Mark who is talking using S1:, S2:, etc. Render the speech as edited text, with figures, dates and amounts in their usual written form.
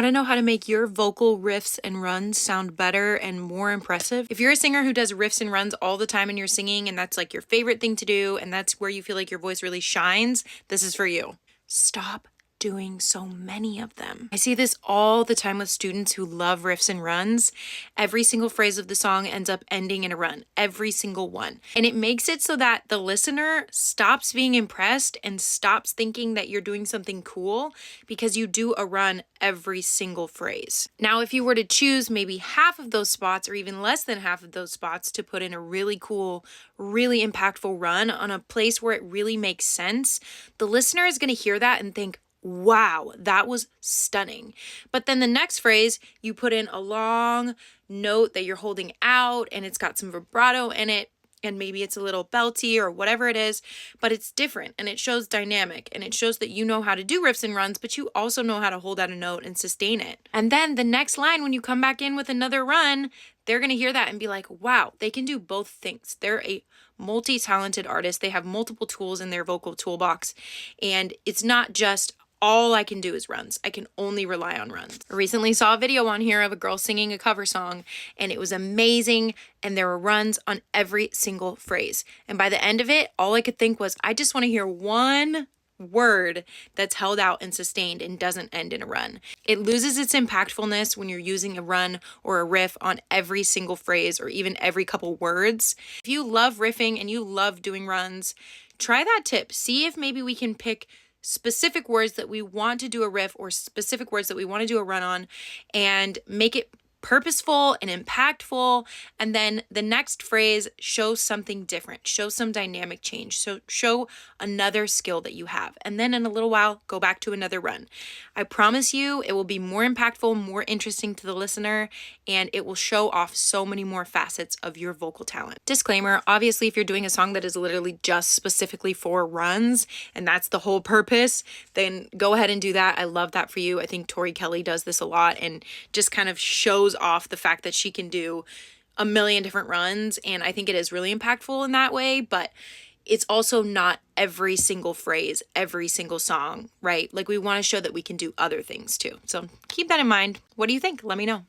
S1: Want to know how to make your vocal riffs and runs sound better and more impressive? If you're a singer who does riffs and runs all the time in your singing and that's like your favorite thing to do and that's where you feel like your voice really shines, this is for you. Stop doing so many of them. I see this all the time with students who love riffs and runs. Every single phrase of the song ends up ending in a run, every single one. And it makes it so that the listener stops being impressed and stops thinking that you're doing something cool because you do a run every single phrase. Now, if you were to choose maybe half of those spots or even less than half of those spots to put in a really cool, really impactful run on a place where it really makes sense, the listener is going to hear that and think, wow, that was stunning. But then the next phrase, you put in a long note that you're holding out and it's got some vibrato in it, and maybe it's a little belty or whatever it is, but it's different and it shows dynamic and it shows that you know how to do riffs and runs, but you also know how to hold out a note and sustain it. And then the next line, when you come back in with another run, they're going to hear that and be like, wow, they can do both things. They're a multi-talented artist. They have multiple tools in their vocal toolbox. And it's not just all I can do is runs. I can only rely on runs. I recently saw a video on here of a girl singing a cover song and it was amazing and there were runs on every single phrase. And by the end of it, all I could think was, I just want to hear one word that's held out and sustained and doesn't end in a run. It loses its impactfulness when you're using a run or a riff on every single phrase or even every couple words. If you love riffing and you love doing runs, try that tip. See if maybe we can pick specific words that we want to do a riff or specific words that we want to do a run on and make it purposeful and impactful. And then the next phrase, show something different, show some dynamic change. So show another skill that you have. And then in a little while, go back to another run. I promise you it will be more impactful, more interesting to the listener, and it will show off so many more facets of your vocal talent. Disclaimer, obviously, if you're doing a song that is literally just specifically for runs and that's the whole purpose, then go ahead and do that. I love that for you. I think Tori Kelly does this a lot and just kind of shows off the fact that she can do a million different runs, and I think it is really impactful in that way, but it's also not every single phrase, every single song, right? Like we want to show that we can do other things too. So keep that in mind. What do you think? Let me know.